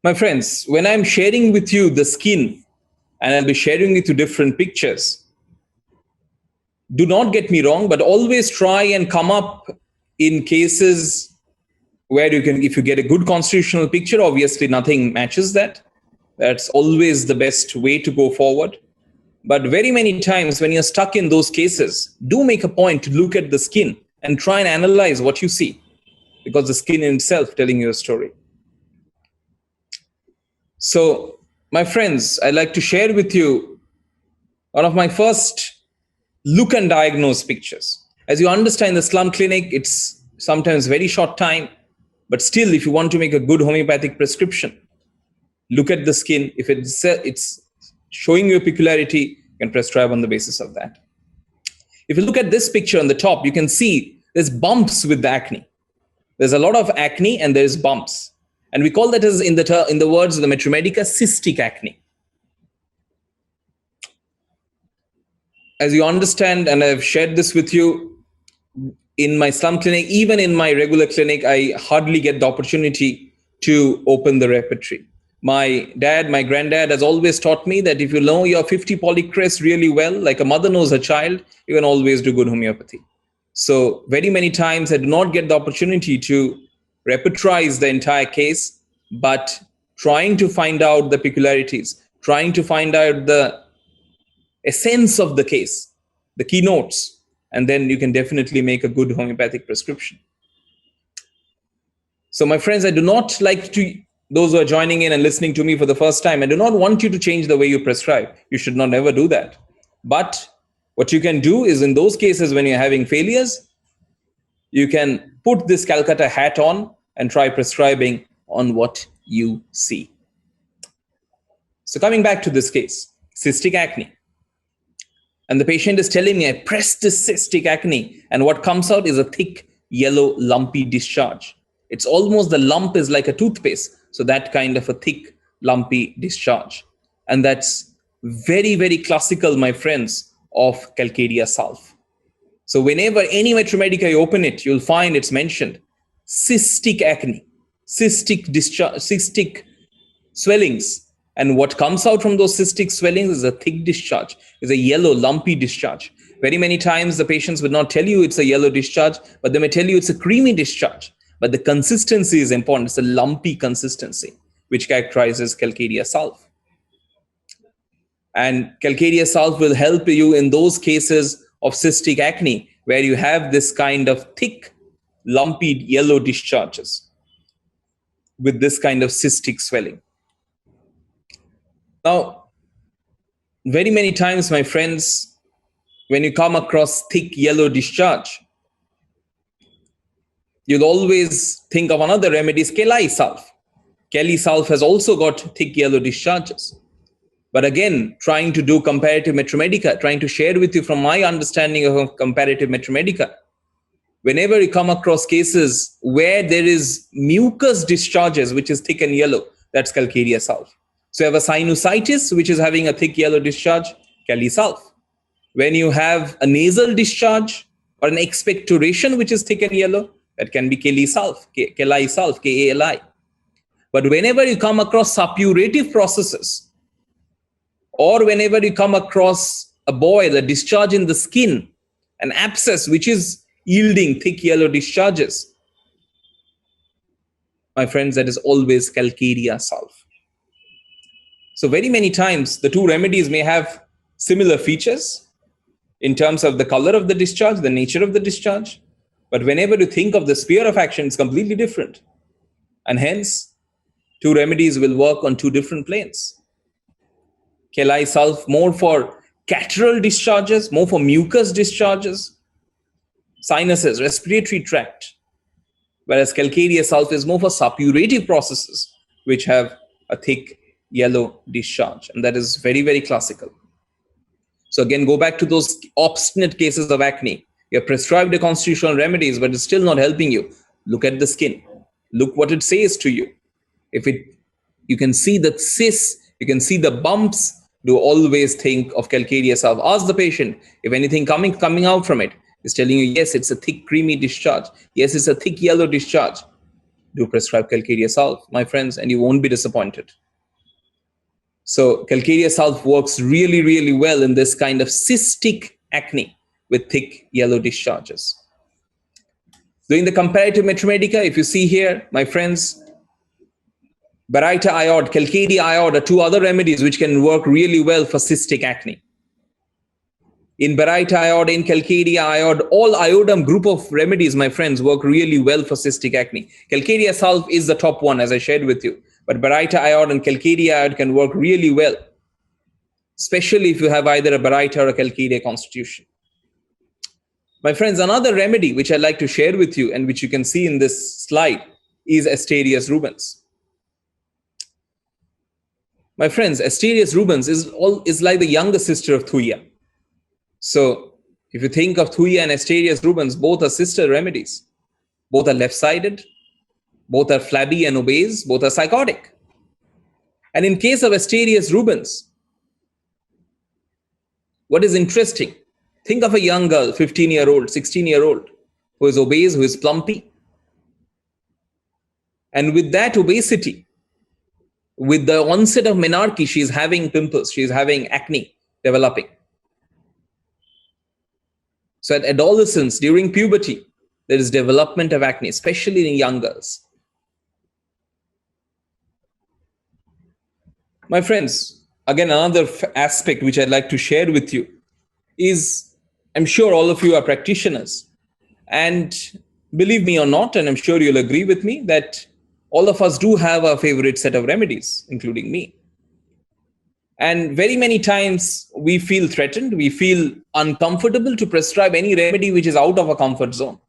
My friends, when I'm sharing with you the skin, and I'll be sharing with you different pictures, do not get me wrong, but always try and come up in cases where you can, if you get a good constitutional picture, obviously nothing matches that. That's always the best way to go forward. But very many times when you're stuck in those cases, do make a point to look at the skin and try and analyze what you see, because the skin in itself telling you a story. So, my friends, I'd like to share with you one of my first look and diagnose pictures. As you understand, the slum clinic, it's sometimes very short time, but still, if you want to make a good homeopathic prescription, look at the skin. If it's showing you a peculiarity, you can prescribe on the basis of that. If you look at this picture on the top, you can see there's bumps with the acne. There's a lot of acne and there's bumps. And we call that as, in the words of the Materia Medica, cystic acne. As you understand, and I've shared this with you, in my slum clinic, even in my regular clinic, I hardly get the opportunity to open the repertory. My dad, my granddad has always taught me that if you know your 50 polycrest really well, like a mother knows her child, you can always do good homeopathy. So very many times I do not get the opportunity to repertorize the entire case, but trying to find out the peculiarities, trying to find out the essence of the case, the keynotes, and then you can definitely make a good homeopathic prescription. So my friends, I do not like to, those who are joining in and listening to me for the first time, I do not want you to change the way you prescribe. You should not ever do that. But what you can do is, in those cases when you're having failures, you can put this Calcutta hat on and try prescribing on what you see. So coming back to this case, cystic acne. And the patient is telling me, I pressed this cystic acne, and what comes out is a thick, yellow, lumpy discharge. It's almost, the lump is like a toothpaste. So that kind of a thick, lumpy discharge. And that's very, very classical, my friends, of Calcaria sulph. So whenever any Materia Medica you open it, you'll find it's mentioned cystic acne, cystic discharge, cystic swellings. And what comes out from those cystic swellings is a thick discharge, is a yellow, lumpy discharge. Very many times the patients would not tell you it's a yellow discharge, but they may tell you it's a creamy discharge. But the consistency is important. It's a lumpy consistency, which characterizes Calcaria sulph. And Calcaria sulph will help you in those cases of cystic acne, where you have this kind of thick, lumpy yellow discharges with this kind of cystic swelling. Now, very many times, my friends, when you come across thick yellow discharge, you'll always think of another remedy, Kelai sulph. Kelly sulph has also got thick yellow discharges. But again, trying to do comparative Materia Medica, trying to share with you from my understanding of comparative Materia Medica, whenever you come across cases where there is mucus discharges, which is thick and yellow, that's Calcaria sulph. So you have a sinusitis, which is having a thick yellow discharge, Kelly sulph. When you have a nasal discharge or an expectoration, which is thick and yellow, that can be Kelly sulph, Kelai sulph, K-A-L-I. But whenever you come across suppurative processes, or whenever you come across a boil, a discharge in the skin, an abscess which is yielding thick yellow discharges, my friends, that is always Calcaria sulph. So very many times, the two remedies may have similar features in terms of the color of the discharge, the nature of the discharge. But whenever you think of the sphere of action, it's completely different. And hence, two remedies will work on two different planes. Kelai sulph more for catarrhal discharges, more for mucus discharges, sinuses, respiratory tract. Whereas Calcaria sulph is more for suppurative processes, which have a thick yellow discharge. And that is very, very classical. So again, go back to those obstinate cases of acne. You have prescribed the constitutional remedies, but it's still not helping you. Look at the skin. Look what it says to you. You can see the cysts, you can see the bumps. Do always think of Calcaria sulph. Ask the patient if anything coming out from it is telling you, yes, it's a thick, creamy discharge. Yes, it's a thick yellow discharge. do prescribe Calcarea Sulph, my friends, and you won't be disappointed. So Calcarea Sulph works really, really well in this kind of cystic acne with thick yellow discharges. Doing the comparative Materia Medica, if you see here, my friends, Baryta iod, Calcarea iod are two other remedies which can work really well for cystic acne. In Baryta iod, in Calcarea iod, all iodum group of remedies, my friends, work really well for cystic acne. Calcarea Sulph is the top one, as I shared with you. But Baryta iod and Calcarea iod can work really well, especially if you have either a Baryta or a Calcarea constitution. My friends, another remedy which I'd like to share with you and which you can see in this slide is Asterias rubens. My friends, Asterias rubens is like the younger sister of Thuya. So if you think of Thuya and Asterias rubens, both are sister remedies. Both are left-sided, both are flabby and obese, both are psychotic. And in case of Asterias rubens, what is interesting, think of a young girl, 15-year-old, 16-year-old, who is obese, who is plumpy. And with that obesity, with the onset of menarche, she is having pimples, she is having acne developing. So at adolescence, during puberty, there is development of acne, especially in young girls. My friends, again, another aspect which I'd like to share with you is, I'm sure all of you are practitioners, and believe me or not, and I'm sure you'll agree with me, that all of us do have our favorite set of remedies, including me. And very many times we feel threatened, we feel uncomfortable to prescribe any remedy which is out of our comfort zone,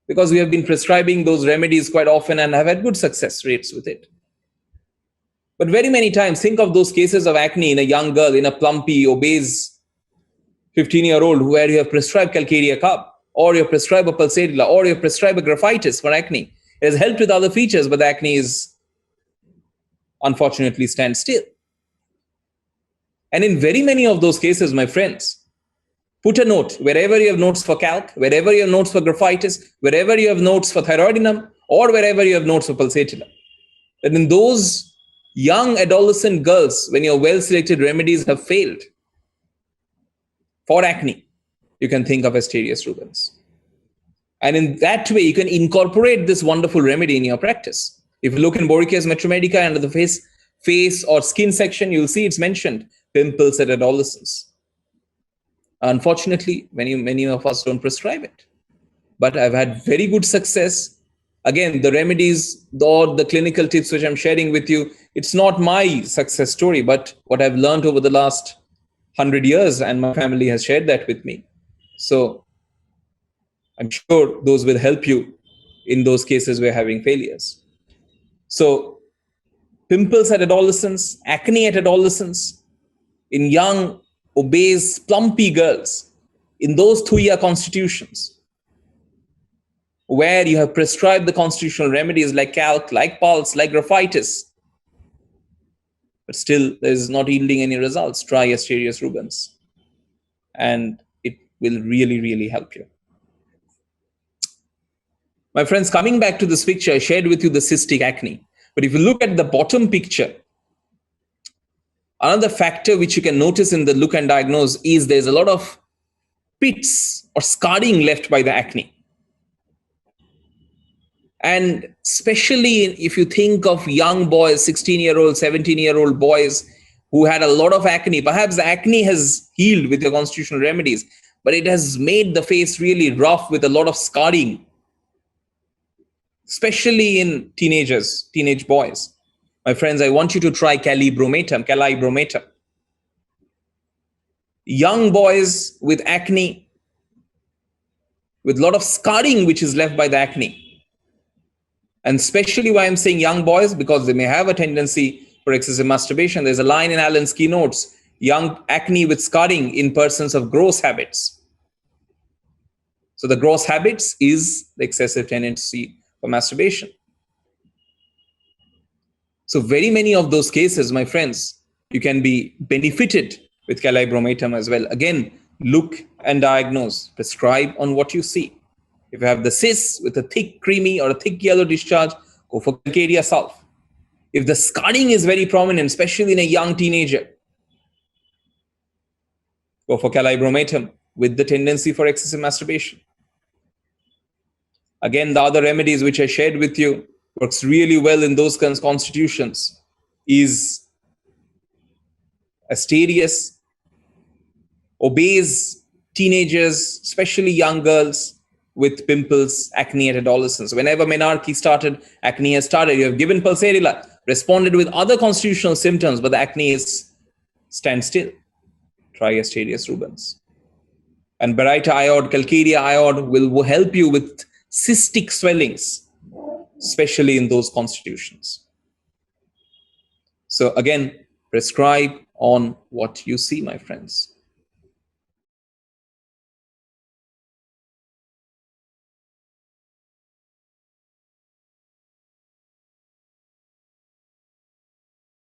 because we have been prescribing those remedies quite often and have had good success rates with it. But very many times, think of those cases of acne in a young girl, in a plumpy, obese 15-year-old where you have prescribed Calcarea cup, or you prescribe a pulsatilla, or you prescribe a graphitis for acne. It has helped with other features, but the acne is unfortunately stands still. And in very many of those cases, my friends, put a note wherever you have notes for calc, wherever you have notes for graphitis, wherever you have notes for thyroidinum, or wherever you have notes for pulsatilla. And in those young adolescent girls, when your well-selected remedies have failed for acne, you can think of Asterias rubens. And in that way, you can incorporate this wonderful remedy in your practice. If you look in Borica's Materia Medica under the face or skin section, you'll see it's mentioned, pimples at adolescence. Unfortunately, many of us don't prescribe it. But I've had very good success. Again, the remedies or the clinical tips which I'm sharing with you, it's not my success story, but what I've learned over the last 100 years, and my family has shared that with me. So I'm sure those will help you in those cases where having failures. So pimples at adolescence, acne at adolescence, in young, obese, plumpy girls, in those 2-year constitutions, where you have prescribed the constitutional remedies like calc, like pulse, like graphitis, but still there is not yielding any results, try Asterias rubens. And it will really, really help you. My friends, coming back to this picture, I shared with you the cystic acne. But if you look at the bottom picture, another factor which you can notice in the look and diagnose is there's a lot of pits or scarring left by the acne. And especially if you think of young boys, 16-year-old, 17-year-old boys who had a lot of acne, perhaps the acne has healed with your constitutional remedies, but it has made the face really rough with a lot of scarring, especially in teenage boys. My friends, I want you to try calibromatum. Young boys with acne, with a lot of scarring which is left by the acne. And especially why I'm saying young boys, because they may have a tendency for excessive masturbation. There's a line in Allen's keynotes, young acne with scarring in persons of gross habits. So the gross habits is the excessive tendency for masturbation. So very many of those cases, my friends, you can be benefited with calibromatum as well. Again, look and diagnose, prescribe on what you see. If you have the cyst with a thick creamy or a thick yellow discharge, Go for calcarea sulf. If the scarring is very prominent, especially in a young teenager, go for calibromatum with the tendency for excessive masturbation. Again, the other remedies which I shared with you works really well in those constitutions is Asterius, obese teenagers, especially young girls with pimples, acne at adolescence. Whenever menarche started, acne has started. You have given pulsarilla, responded with other constitutional symptoms, but the acne is standstill. Try Asterius rubens. And Baryta iod, Calcarea iod will help you with cystic swellings, especially in those constitutions. So again, prescribe on what you see, my friends.